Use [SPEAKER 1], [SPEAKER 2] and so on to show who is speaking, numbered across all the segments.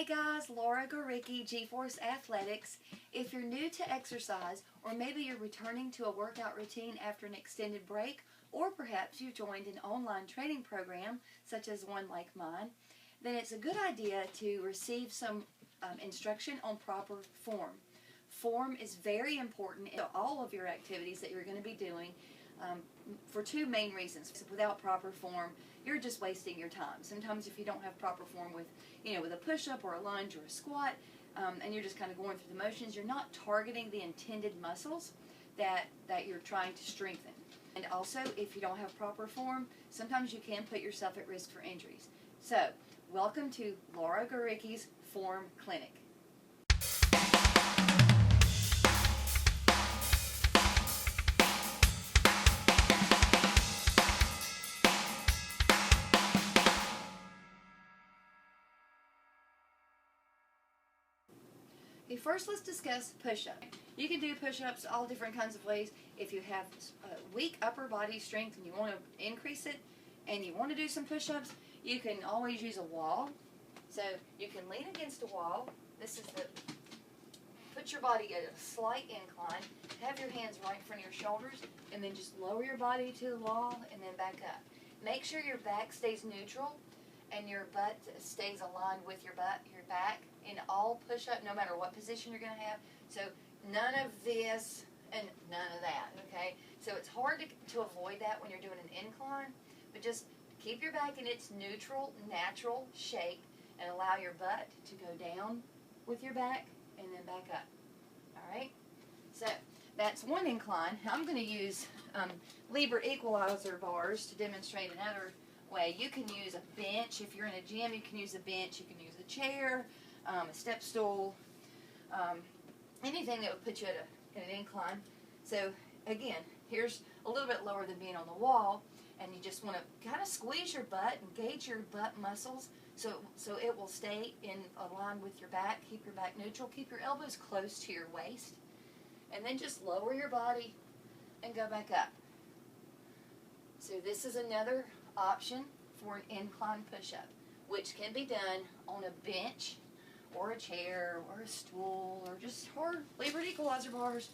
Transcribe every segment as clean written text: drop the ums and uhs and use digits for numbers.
[SPEAKER 1] Hey guys, Laura Gorycki, G-Force Athletics. If you're new to exercise, or maybe you're returning to a workout routine after an extended break, or perhaps you've joined an online training program, such as one like mine, then it's a good idea to receive some instruction on proper form. Form is very important in all of your activities that you're going to be doing for two main reasons. Without proper form, you're just wasting your time. Sometimes if you don't have proper form with a push-up or a lunge or a squat, and you're just kind of going through the motions, you're not targeting the intended muscles that you're trying to strengthen. And also, if you don't have proper form, sometimes you can put yourself at risk for injuries. So, welcome to Laura Gorycki's Form Clinic. Okay, first let's discuss push-up. You can do push-ups all different kinds of ways. If you have weak upper body strength and you want to increase it and you want to do some push-ups, you can always use a wall. So you can lean against a wall. Put your body at a slight incline, have your hands right in front of your shoulders, and then just lower your body to the wall and then back up. Make sure your back stays neutral and your butt stays aligned with your back in all push-up, no matter what position you're going to have. So none of this and none of that, okay? So it's hard to avoid that when you're doing an incline, but just keep your back in its neutral, natural shape and allow your butt to go down with your back and then back up, all right? So that's one incline. I'm going to use Libre equalizer bars to demonstrate another way. You can use a bench. If you're in a gym, you can use a bench. You can use a chair, a step stool, anything that would put you at an incline. So again, here's a little bit lower than being on the wall, and you just want to kind of squeeze your butt and gauge your butt muscles so it will stay in line with your back. Keep your back neutral. Keep your elbows close to your waist, and then just lower your body and go back up. So this is another option for an incline push-up, which can be done on a bench or a chair or a stool or Libre equalizer bars.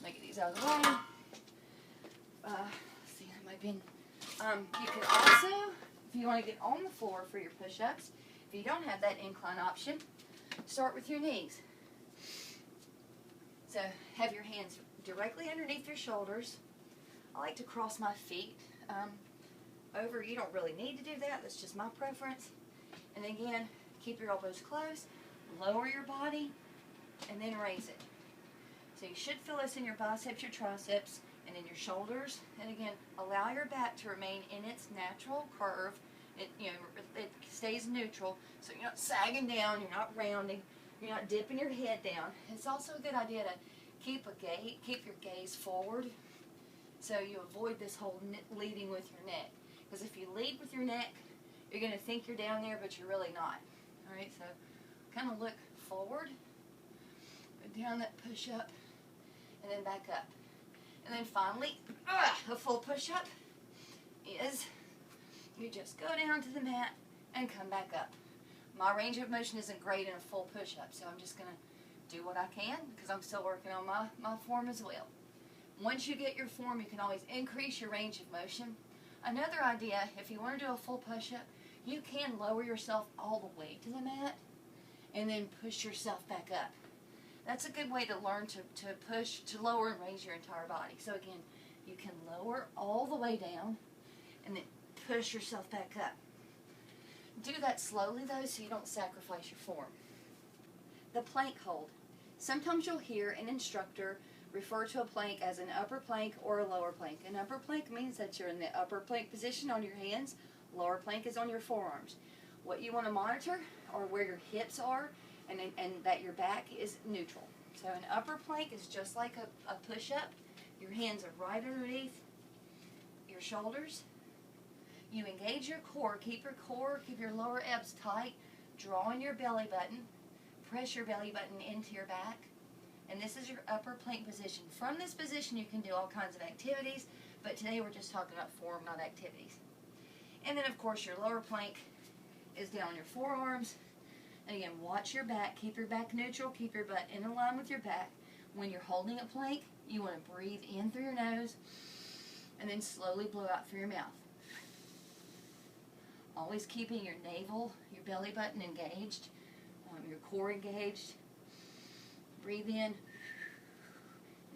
[SPEAKER 1] Let me get these out of the way. See, that might be. You can also, if you want to get on the floor for your push-ups, if you don't have that incline option, start with your knees. So have your hands directly underneath your shoulders. I like to cross my feet over. You don't really need to do that. That's just my preference. And again, keep your elbows closed, lower your body, and then raise it. So you should feel this in your biceps, your triceps, and in your shoulders. And again, allow your back to remain in its natural curve. It stays neutral, so you're not sagging down, you're not rounding, you're not dipping your head down. It's also a good idea to keep your gaze forward, so you avoid this whole leading with your neck. Because if you lead with your neck, you're going to think you're down there, but you're really not. All right, so kind of look forward, go down that push-up, and then back up. And then finally, a full push-up is you just go down to the mat and come back up. My range of motion isn't great in a full push-up, so I'm just going to do what I can because I'm still working on my form as well. Once you get your form, you can always increase your range of motion. Another idea, if you want to do a full push-up, you can lower yourself all the way to the mat and then push yourself back up. That's a good way to learn to lower and raise your entire body. So again, you can lower all the way down and then push yourself back up. Do that slowly though, so you don't sacrifice your form. The plank hold. Sometimes you'll hear an instructor refer to a plank as an upper plank or a lower plank. An upper plank means that you're in the upper plank position on your hands. Lower plank is on your forearms. What you want to monitor are where your hips are and that your back is neutral. So an upper plank is just like a push-up. Your hands are right underneath your shoulders. You engage your core, keep your lower abs tight, draw in your belly button, press your belly button into your back, and this is your upper plank position. From this position you can do all kinds of activities, but today we're just talking about form, not activities. And then of course your lower plank is down on your forearms, and again, watch your back. Keep your back neutral. Keep your butt in line with your back. When you're holding a plank, you want to breathe in through your nose and then slowly blow out through your mouth. Always keeping your navel, your belly button engaged, your core engaged. Breathe in and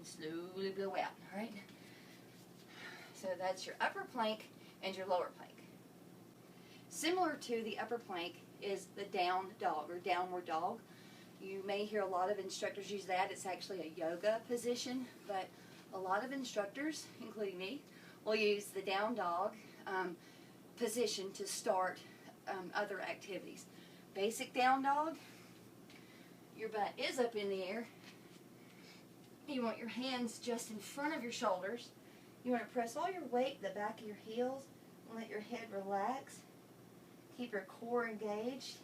[SPEAKER 1] slowly blow out, all right? So that's your upper plank and your lower plank. Similar to the upper plank is the down dog or downward dog. You may hear a lot of instructors use that. It's actually a yoga position, but a lot of instructors, including me, will use the down dog position to start other activities. Basic down dog, your butt is up in the air. You want your hands just in front of your shoulders. You want to press all your weight in the back of your heels and let your head relax. Keep your core engaged.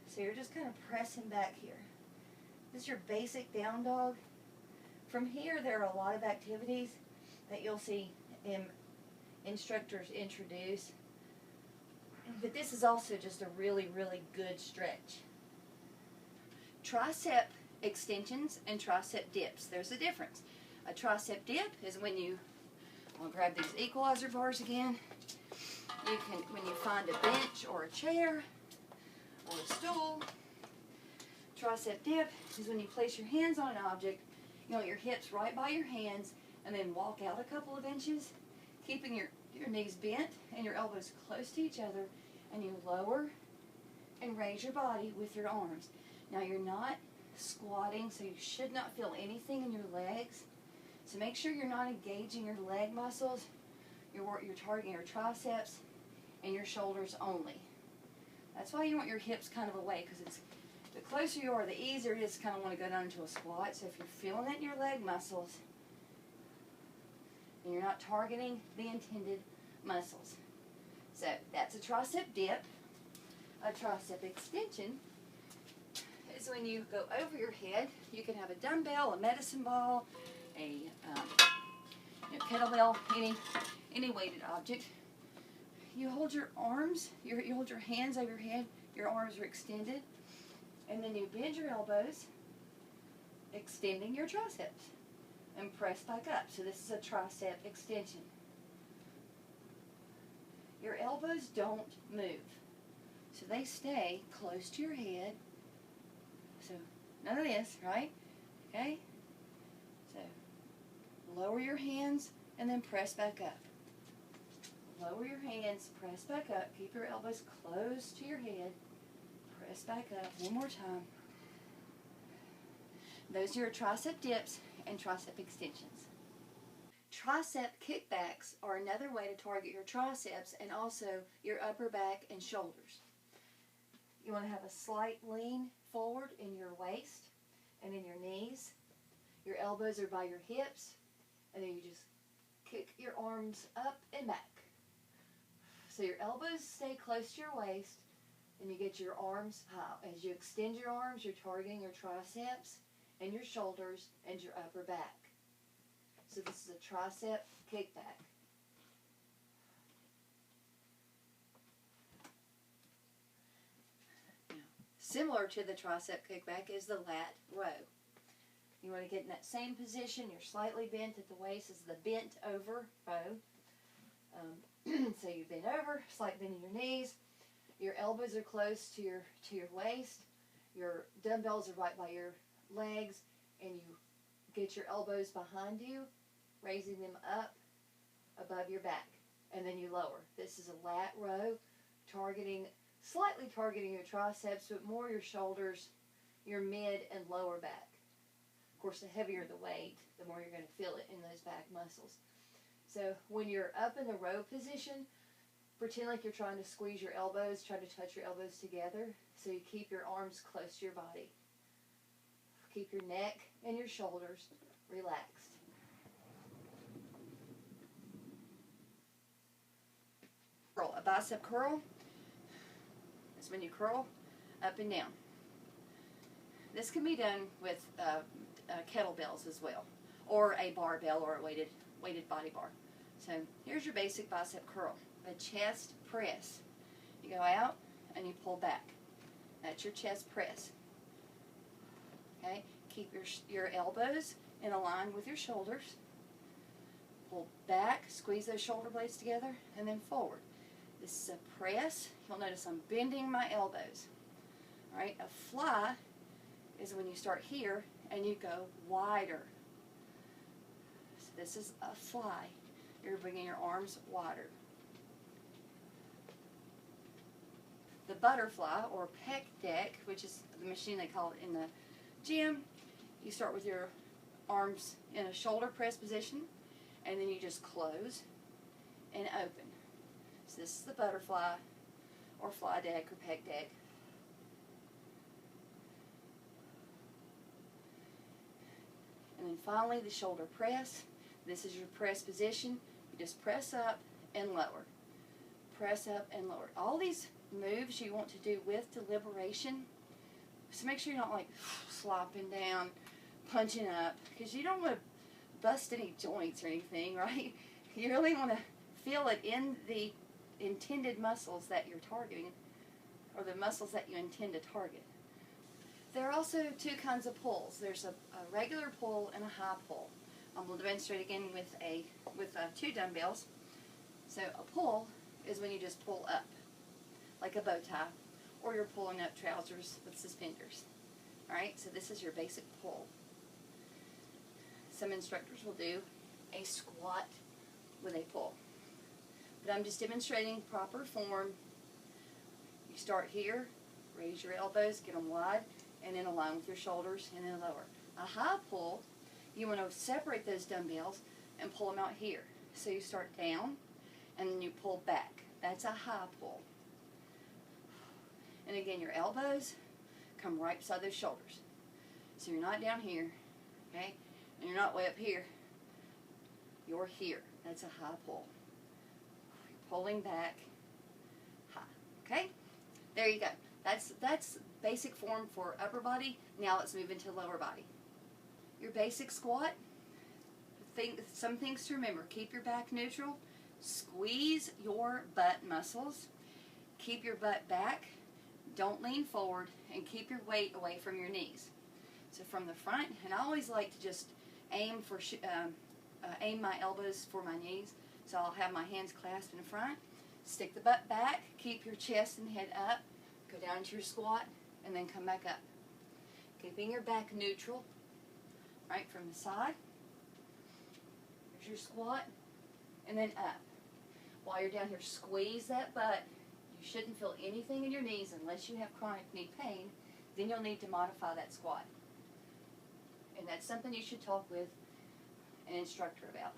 [SPEAKER 1] So you're just kind of pressing back here. This is your basic down dog. From here, there are a lot of activities that you'll see instructors introduce. But this is also just a really, really good stretch. Tricep extensions and tricep dips. There's a difference. A tricep dip is when I'll grab these equalizer bars again. You can, when you find a bench or a chair or a stool. Tricep dip is when you place your hands on an object, you want your hips right by your hands, and then walk out a couple of inches, keeping your knees bent and your elbows close to each other, and you lower and raise your body with your arms. Now you're not squatting, so you should not feel anything in your legs. So make sure you're not engaging your leg muscles. You're targeting your triceps and your shoulders only. That's why you want your hips kind of away, because the closer you are, the easier it is to kind of want to go down into a squat. So if you're feeling it in your leg muscles, and you're not targeting the intended muscles. So that's a tricep dip. A tricep extension is when you go over your head. You can have a dumbbell, a medicine ball, a kettlebell, any weighted object. You hold your arms, you hold your hands over your head, your arms are extended, and then you bend your elbows, extending your triceps, and press back up. So this is a tricep extension. Your elbows don't move, so they stay close to your head. So none of this, right? Okay? So lower your hands and then press back up. Lower your hands, press back up. Keep your elbows close to your head. Press back up. One more time. Those are your tricep dips and tricep extensions. Tricep kickbacks are another way to target your triceps and also your upper back and shoulders. You want to have a slight lean forward in your waist and in your knees. Your elbows are by your hips, and then you just kick your arms up and back. So your elbows stay close to your waist, and you get your arms high. As you extend your arms, you're targeting your triceps and your shoulders and your upper back. So this is a tricep kickback. Similar to the tricep kickback is the lat row. You want to get in that same position. You're slightly bent at the waist. This is the bent over row. So you bend over, slight bend in your knees. Your elbows are close to your waist. Your dumbbells are right by your legs, and you get your elbows behind you, raising them up above your back, and then you lower. This is a lat row, slightly targeting your triceps, but more your shoulders, your mid and lower back. Of course, the heavier the weight, the more you're going to feel it in those back muscles. So when you're up in the row position, pretend like you're trying to squeeze your elbows, try to touch your elbows together, so you keep your arms close to your body. Keep your neck and your shoulders relaxed. Curl. A bicep curl is when you curl up and down. This can be done with kettlebells as well, or a barbell or a weighted body bar. So here's your basic bicep curl. A chest press. You go out and you pull back. That's your chest press. Okay? Keep your elbows in a line with your shoulders. Pull back, squeeze those shoulder blades together, and then forward. This is a press. You'll notice I'm bending my elbows. All right? A fly is when you start here and you go wider. So this is a fly. You're bringing your arms wider. The butterfly, or pec deck, which is the machine they call it in the gym, you start with your arms in a shoulder press position, and then you just close and open. So this is the butterfly, or fly deck, or pec deck. And then finally, the shoulder press. This is your press position. You just press up and lower. Press up and lower. All these moves you want to do with deliberation. So make sure you're not like slopping down, punching up, because you don't want to bust any joints or anything, right? You really want to feel it in the intended muscles that you're targeting, or the muscles that you intend to target. There are also two kinds of pulls. There's a regular pull and a high pull. We'll demonstrate again with two dumbbells. So a pull is when you just pull up, like a bow tie, or you're pulling up trousers with suspenders. All right, so this is your basic pull. Some instructors will do a squat with a pull. But I'm just demonstrating proper form. You start here, raise your elbows, get them wide, and then align with your shoulders, and then lower. A high pull, you want to separate those dumbbells and pull them out here. So you start down, and then you pull back. That's a high pull. And again, your elbows come right beside those shoulders. So you're not down here, okay? And you're not way up here. You're here. That's a high pull. You're pulling back, high, okay? There you go. That's basic form for upper body. Now let's move into lower body. Your basic squat, some things to remember. Keep your back neutral. Squeeze your butt muscles. Keep your butt back. Don't lean forward, and keep your weight away from your knees. So from the front, and I always like to just aim my elbows for my knees. So I'll have my hands clasped in front. Stick the butt back. Keep your chest and head up. Go down to your squat, and then come back up. Keeping your back neutral, right from the side. There's your squat, and then up. While you're down here, squeeze that butt. You shouldn't feel anything in your knees unless you have chronic knee pain. Then you'll need to modify that squat. And that's something you should talk with an instructor about.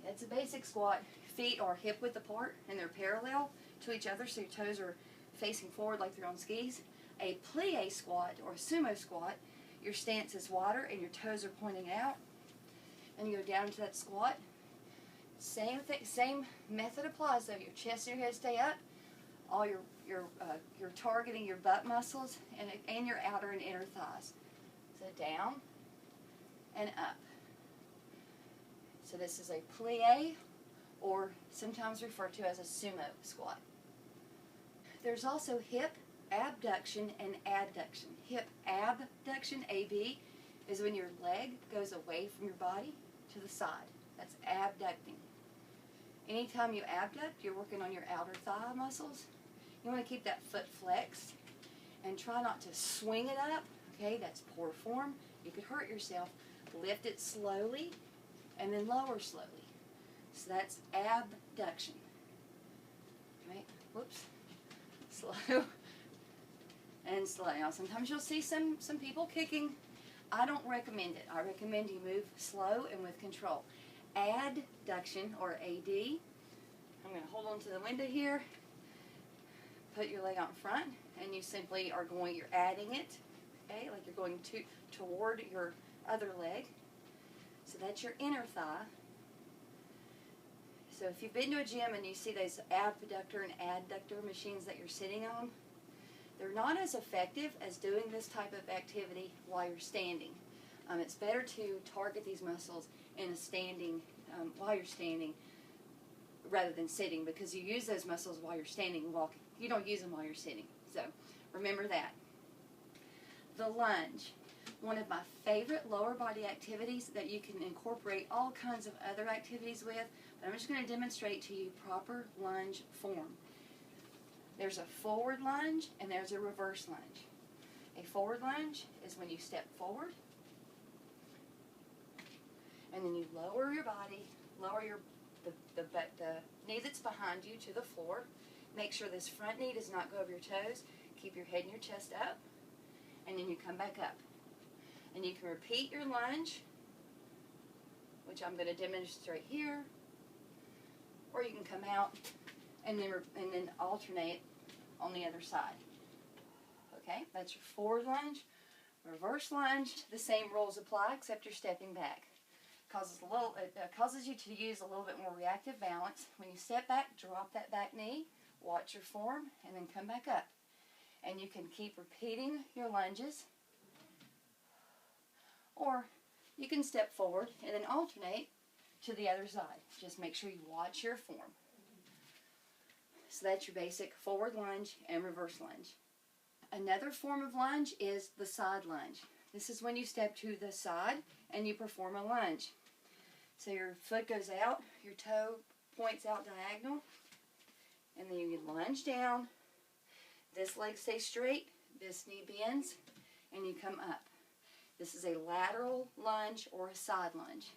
[SPEAKER 1] That's a basic squat. Feet are hip width apart and they're parallel to each other, so your toes are facing forward like they're on skis. A plie squat, or a sumo squat, your stance is wider and your toes are pointing out. And you go down into that squat. Same method applies though. Your chest and your head stay up. All you're targeting your butt muscles and your outer and inner thighs. So down and up. So this is a plie, or sometimes referred to as a sumo squat. There's also hip abduction and adduction. Hip abduction, AB, is when your leg goes away from your body to the side. That's abducting. Anytime you abduct, you're working on your outer thigh muscles. You want to keep that foot flexed and try not to swing it up. Okay, that's poor form. You could hurt yourself. Lift it slowly and then lower slowly. So that's abduction. Right? Whoops. Slow and slow. Now sometimes you'll see some people kicking. I don't recommend it. I recommend you move slow and with control. Adduction, or AD. I'm going to hold on to the window here. Put your leg out front, and you simply you're adding it, okay, like you're going toward your other leg. So that's your inner thigh. So if you've been to a gym and you see those abductor and adductor machines that you're sitting on, they're not as effective as doing this type of activity while you're standing. It's better to target these muscles in a standing, while you're standing, rather than sitting, because you use those muscles while you're standing and walking. You don't use them while you're sitting. So remember that. The lunge. One of my favorite lower body activities that you can incorporate all kinds of other activities with, but I'm just going to demonstrate to you proper lunge form. There's a forward lunge and there's a reverse lunge. A forward lunge is when you step forward and then you lower your body, lower the knee that's behind you to the floor. Make sure this front knee does not go over your toes. Keep your head and your chest up, and then you come back up. And you can repeat your lunge, which I'm going to demonstrate here, or you can come out and then alternate on the other side. Okay, that's your forward lunge. Reverse lunge, the same rules apply, except you're stepping back. It causes you to use a little bit more reactive balance. When you step back, drop that back knee, watch your form, and then come back up. And you can keep repeating your lunges, or you can step forward and then alternate to the other side. Just make sure you watch your form. So that's your basic forward lunge and reverse lunge. Another form of lunge is the side lunge. This is when you step to the side and you perform a lunge. So your foot goes out, your toe points out diagonal, and then you lunge down. This leg stays straight, this knee bends, and you come up. This is a lateral lunge or a side lunge.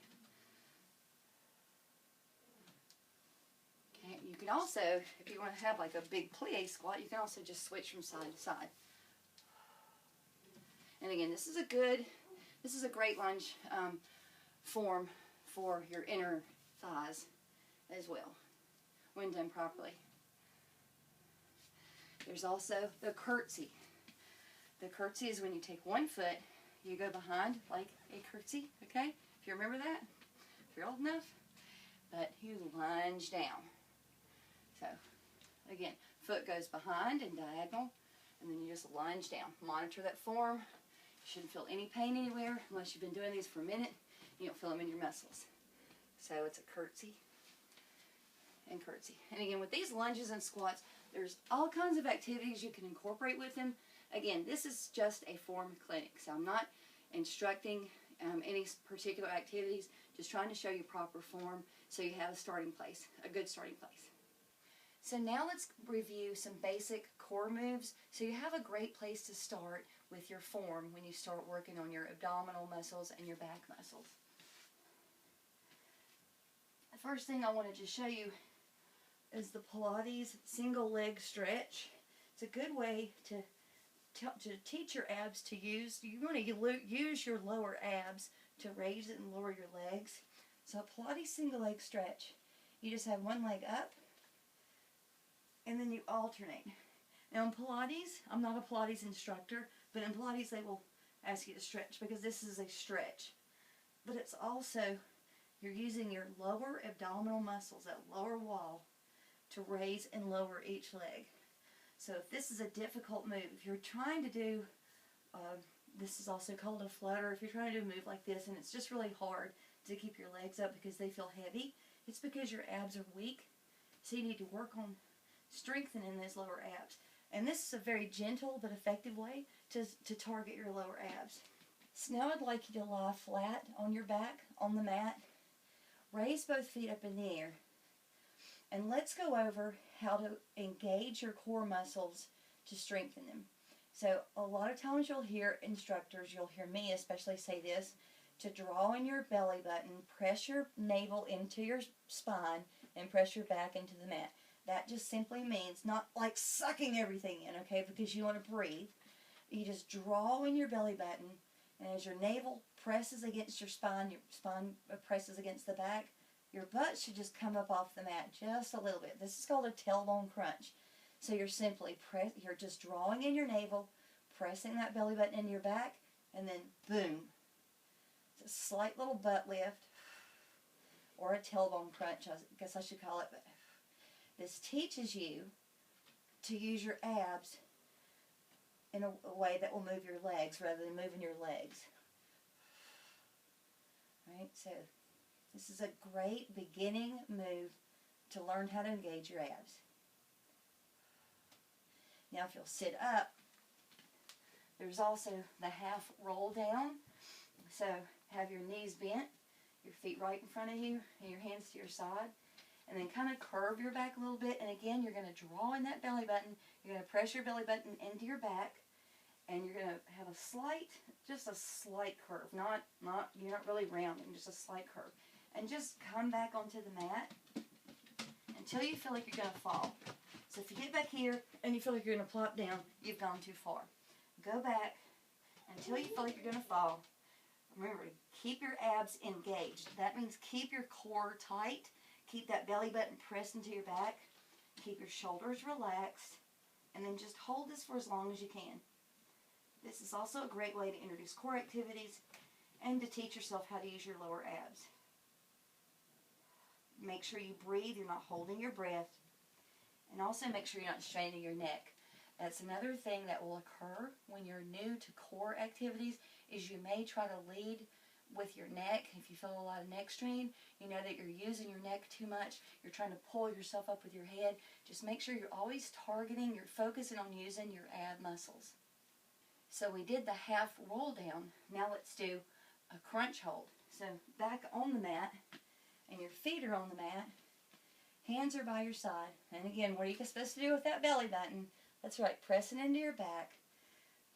[SPEAKER 1] Okay, you can also, if you want to have like a big plie squat, you can also just switch from side to side. And again, this is a great lunge form for your inner thighs as well, when done properly. There's also the curtsy. The curtsy is when you take one foot, you go behind like a curtsy, okay? If you remember that, if you're old enough. But you lunge down. So, again, foot goes behind and diagonal, and then you just lunge down. Monitor that form. You shouldn't feel any pain anywhere unless you've been doing these for a minute. You don't feel them in your muscles. So it's a curtsy and curtsy. And again, with these lunges and squats, there's all kinds of activities you can incorporate with them. Again, this is just a form clinic, so I'm not instructing any particular activities, just trying to show you proper form so you have a starting place, a good starting place. So now let's review some basic core moves so you have a great place to start with your form when you start working on your abdominal muscles and your back muscles. The first thing I want to just show you is the Pilates single leg stretch. It's a good way to teach your abs to use. You want to use your lower abs to raise and lower your legs. So a Pilates single leg stretch. You just have one leg up and then you alternate. Now in Pilates, I'm not a Pilates instructor, but in Pilates they will ask you to stretch because this is a stretch. But it's also, you're using your lower abdominal muscles, that lower wall, to raise and lower each leg. So if this is a difficult move, if you're trying to do, this is also called a flutter, if you're trying to do a move like this and it's just really hard to keep your legs up because they feel heavy, it's because your abs are weak. So you need to work on strengthening those lower abs. And this is a very gentle but effective way to target your lower abs. So now I'd like you to lie flat on your back on the mat. Raise both feet up in the air. And let's go over how to engage your core muscles to strengthen them. So a lot of times you'll hear instructors, you'll hear me especially say this, to draw in your belly button, press your navel into your spine, and press your back into the mat. That just simply means not like sucking everything in, okay, because you want to breathe. You just draw in your belly button, and as your navel presses against your spine presses against the back, your butt should just come up off the mat just a little bit. This is called a tailbone crunch. So you're you're just drawing in your navel, pressing that belly button into your back, and then boom. It's a slight little butt lift, or a tailbone crunch, I guess I should call it. But this teaches you to use your abs in a way that will move your legs rather than moving your legs. Right? So this is a great beginning move to learn how to engage your abs. Now if you'll sit up, there's also the half roll down. So have your knees bent, your feet right in front of you, and your hands to your side. And then kind of curve your back a little bit. And again, you're going to draw in that belly button. You're going to press your belly button into your back. And you're going to have a slight, just a slight curve. You're not really rounding, just a slight curve. And just come back onto the mat until you feel like you're going to fall. So if you get back here and you feel like you're going to plop down, you've gone too far. Go back until you feel like you're going to fall. Remember, keep your abs engaged. That means keep your core tight. Keep that belly button pressed into your back. Keep your shoulders relaxed. And then just hold this for as long as you can. This is also a great way to introduce core activities and to teach yourself how to use your lower abs. Make sure you breathe. You're not holding your breath. And also make sure you're not straining your neck. That's another thing that will occur when you're new to core activities is you may try to lead with your neck. If you feel a lot of neck strain, you know that you're using your neck too much. You're trying to pull yourself up with your head. Just make sure you're always targeting, you're focusing on using your ab muscles. So we did the half roll down. Now let's do a crunch hold. So back on the mat, and your feet are on the mat. Hands are by your side. And again, what are you supposed to do with that belly button? That's right, pressing into your back.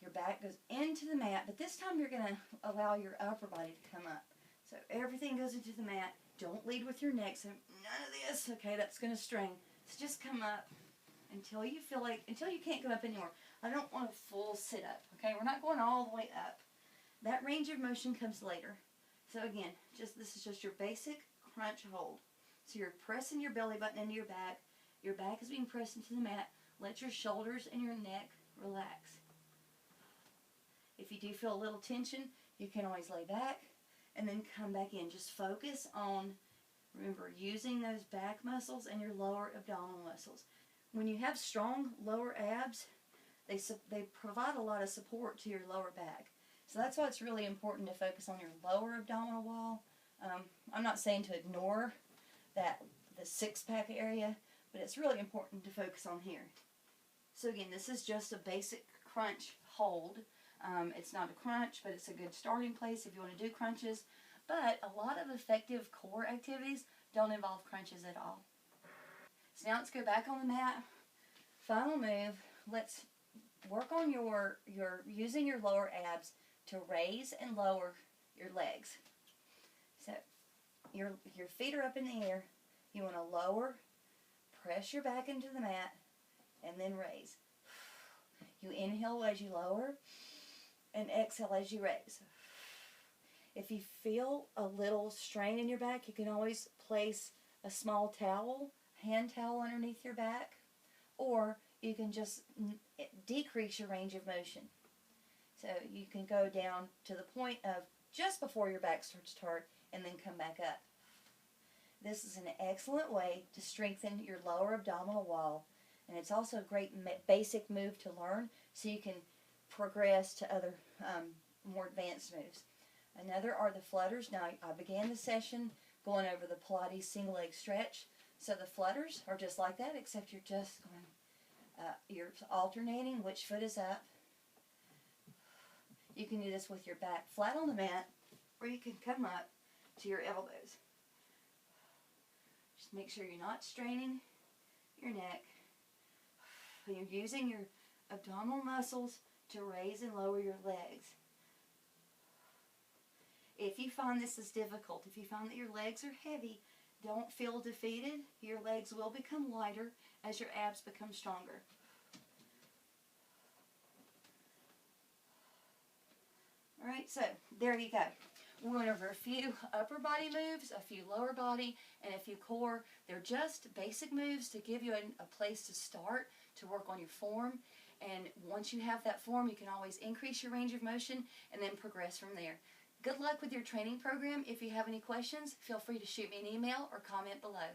[SPEAKER 1] Your back goes into the mat, but this time you're going to allow your upper body to come up. So everything goes into the mat. Don't lead with your neck. So none of this. Okay, that's going to strain. So just come up until you feel like, until you can't come up anymore. I don't want a full sit up. Okay, we're not going all the way up. That range of motion comes later. So again, this is just your basic crunch hold. So you're pressing your belly button into your back. Your back is being pressed into the mat. Let your shoulders and your neck relax. If you do feel a little tension, you can always lay back and then come back in. Just focus on, remember, using those back muscles and your lower abdominal muscles. When you have strong lower abs, they provide a lot of support to your lower back. So that's why it's really important to focus on your lower abdominal wall. I'm not saying to ignore the six-pack area, but it's really important to focus on here. So again, this is just a basic crunch hold. It's not a crunch, but it's a good starting place if you want to do crunches. But a lot of effective core activities don't involve crunches at all. So now let's go back on the mat. Final move. Let's work on your using your lower abs to raise and lower your legs. So your feet are up in the air. You want to lower, press your back into the mat, and then raise. You inhale as you lower, and exhale as you raise. If you feel a little strain in your back, you can always place a small towel, hand towel underneath your back, or you can just decrease your range of motion. So you can go down to the point of just before your back starts to hurt and then come back up. This is an excellent way to strengthen your lower abdominal wall, and it's also a great basic move to learn so you can progress to other more advanced moves. Another are the flutters. Now, I began the session going over the Pilates single leg stretch. So the flutters are just like that, except you're just going, you're alternating which foot is up. You can do this with your back flat on the mat, or you can come up to your elbows. Just make sure you're not straining your neck. You're using your abdominal muscles to raise and lower your legs. If you find this is difficult, if you find that your legs are heavy, don't feel defeated. Your legs will become lighter as your abs become stronger. Alright, so there you go. We went over a few upper body moves, a few lower body, and a few core. They're just basic moves to give you a place to start to work on your form. And once you have that form, you can always increase your range of motion and then progress from there. Good luck with your training program. If you have any questions, feel free to shoot me an email or comment below.